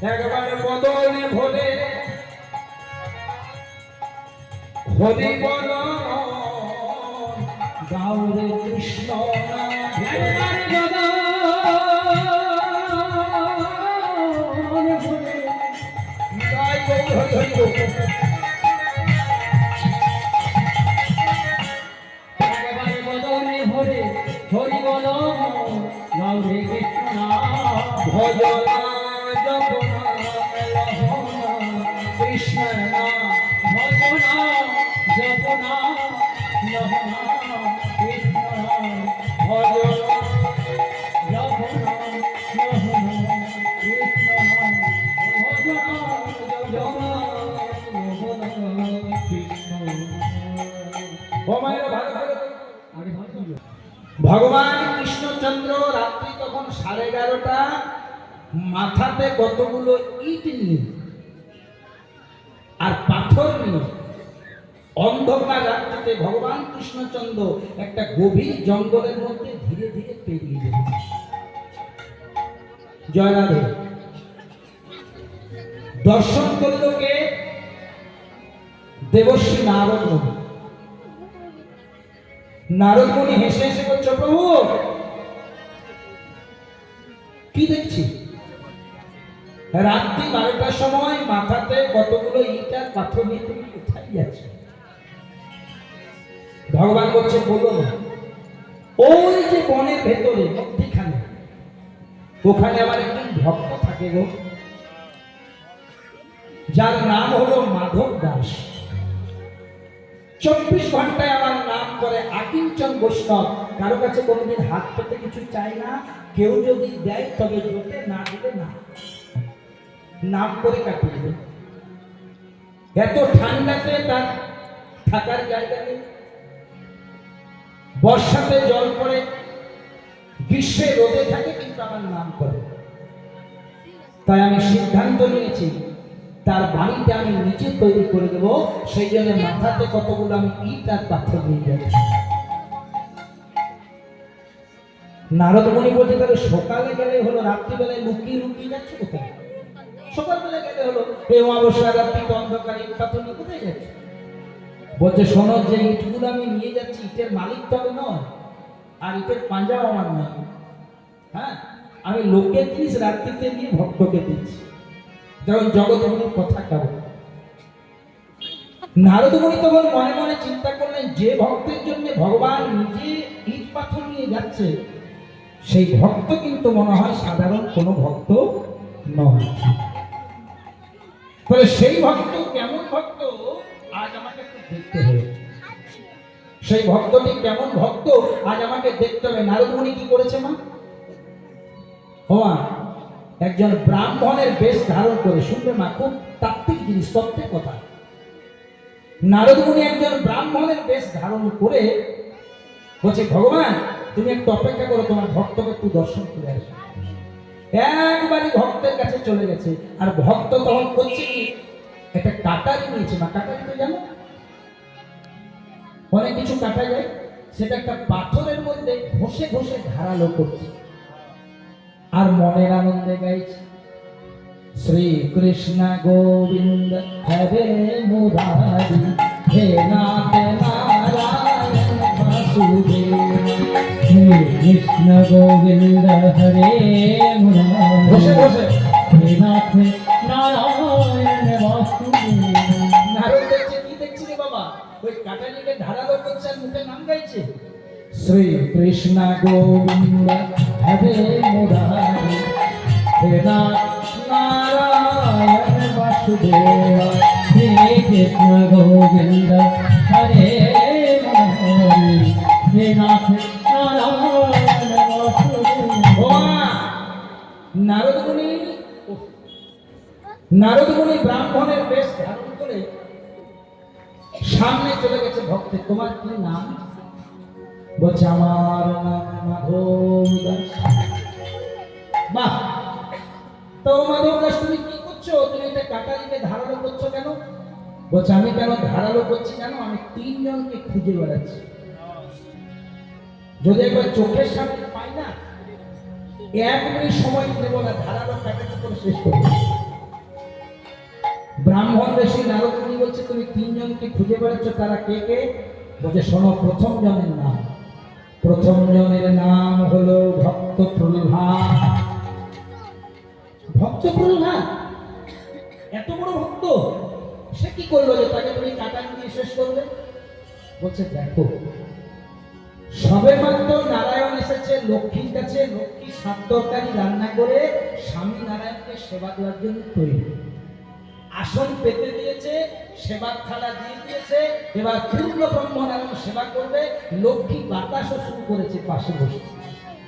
একবার বদনে ভরে হরি বল গাউরে কৃষ্ণ একবার বদনে ভরে গাই গৌর হরি হরি একবার বদনে ভরে হরি বল গাউরে কৃষ্ণ ভজনা জপনা কৃষ্ণ ভজনা জপনা লহনা কৃষ্ণ ভজনা জপনা লহনা কৃষ্ণ ভজনা জপনা কৃষ্ণ। ও মায়েরা ভালো করে আগে ভালো। ভগবান কৃষ্ণচন্দ্র রাত্রি তখন 11:30, মাথাতে কতগুলো ইট নিয়ে আর পাথর নিয়ে অন্ধকার রাত্রিতে ভগবান কৃষ্ণচন্দ্র একটা গভীর জঙ্গলের মধ্যে ধীরে ধীরে পেরিয়ে যেত। জয় রাধে। দর্শন করল কে? দেবশ্রী নারদ মুনি। নারদ মুনি হেসে হেসে বলছে, প্রভু কি দেখছি? রাত্রি 12টার সময় মাথাতে কতগুলো ইট আর পাথর নিয়ে তুমি কোথায় যাচ্ছ? ভগবান বলছে, বলো না। ওই যে বনের ভেতরে মধ্যখানে, ওখানে আমার একজন ভক্ত থাকে গো, যার নাম হলো মাধব দাস। 24 ঘন্টায় আমার নাম করে, আকিঞ্চন বৈষ্ণব, কারো কাছে কোনোদিন হাত পেতে কিছু চায় না। কেউ যদি দেয় তবে জোটে, না দিলে না, নাম করে কাটিয়ে দেয়। এত ঠান্ডাতে তার থাকার জায়গা নেই, বর্ষাতে জল পড়ে, গ্রীষ্মে রোদে থাকে, কিন্তু আমার নাম করে। তাই আমি সিদ্ধান্ত নিয়েছি তার বাড়িতে আমি নিজে তৈরি করে দেবো। সেই জন্য মাথাতে কতগুলো আমি ইট আর পাথর নিয়ে যাচ্ছি। নারদ মুনি বলছে, তাহলে সকালে গেলে হলো, রাত্রিবেলায় লুকিয়ে লুকিয়ে যাচ্ছে কোথায়? সকালবেলা গেলে হলো, এই অমাবস্যা রাত্রি অন্ধকার ইট পাথর নিয়ে কোথায় যাচ্ছে? বলছে, শোনো, যে ইটগুলো আমি নিয়ে যাচ্ছি, ইটের মালিক তবে নয়, আর ইটের পাঞ্জাও আমার নয়। হ্যাঁ, আমি লোকের জিনিস রাত্রিতে নিয়ে ভক্তকে দিচ্ছি, যেমন জগৎগুলোর কথা কেমন। নারদ মুনি তখন মনে মনে চিন্তা করলেন, যে ভক্তের জন্য ভগবান নিজে ইট পাথর নিয়ে যাচ্ছে, সেই ভক্ত কিন্তু মনে হয় সাধারণ কোনো ভক্ত নয়। তাহলে সেই ভক্ত কেমন ভক্ত, আজ আমাকে একটু দেখতে হবে। সেই ভক্তটি কেমন ভক্ত, আজ আমাকে দেখতে হবে। নারদ মুনি কি করেছে মা? একজন ব্রাহ্মণের বেশ ধারণ করে, শুনবে মা, খুব তাত্ত্বিক জিনিস, সত্যের কথা। নারদ মুনি একজন ব্রাহ্মণের বেশ ধারণ করে বলছে, ভগবান তুমি একটু অপেক্ষা করো, তোমার ভক্তকে একটু দর্শন করে আসো। একবারই ভক্তের কাছে চলে গেছে, আর ভক্ত তখন করছে কি, একটা কাটারি নিয়েছে। মা, কাটারি তো জানো, অনেক কিছু কাটা যায়, সেটা একটা পাথরের মধ্যে ঘষে ঘষে ধারালো করছে, আর মনের আনন্দে গাইছে, শ্রী কৃষ্ণ গোবিন্দ হরে মুরারি, হে নাথ নারায়ণ বাসুদেব। শ্রী কৃষ্ণ গোবিন্দ হরে মুরারি, হে নাথ নারায়ণ বাসুদেব। নারদ দেখছে, কি দেখছি রে বাবা? ওই কাটারিকে ধারালো করছে আর মুখে নাম গাইছে, শ্রী কৃষ্ণ গোবিন্দ হরে মুরারি, হে নাথ নারায়ণ বাসুদেব। শ্রী কৃষ্ণ গোবিন্দ হরে মুরারি, হে নাথ নারায়ণ বাসুদেব। নারদ মুনি ব্রাহ্মণের বেশ ধারণ করে সামনে চলে গেছে ভক্তের। তোমার কি নাম? বলছে, আমার নাম মাধব দাস। বাহ, তো মাধব দাস, তুমি কি করছো? তুমি এটা কাটারিকে ধারালো করছো কেন? বলছে, আমি কেন ধারালো করছি জানো? আমি 3 জনকে খুঁজে বেড়াচ্ছি, যদি একবার চোখের সামনে পাই না, 1 মিনিট সময় নেব না, ধারালো কাটারি করে শেষ করবো। ব্রাহ্মণ ঋষি নারদ মুনি বলছে তুমি তিনজনকে খুঁজে বেড়াচ্ছ, তারা কে কে? বলছে শোনো, প্রথম জনের নাম, প্রথম জনের নাম হলো ভক্ত প্রহ্লাদ। ভক্ত প্রহ্লাদ এত বড় ভক্ত, সে কি করলো যে তাকে তুমি টাকা দিয়ে শেষ করবে? বলছে দেখো, সবে মাত্র নারায়ণ এসেছে লক্ষ্মীর কাছে, লক্ষ্মী সাত তরকারি রান্না করে স্বামী নারায়ণকে সেবা দেওয়ার জন্য তৈরি, আসন পেতে দিয়েছে, সেবার থালা দিয়ে দিয়েছে, এবার পূর্ণ ব্রহ্ম নারায়ণ সেবা করবে। লক্ষ্মী বাতাসও শুরু করেছে পাশে বসে।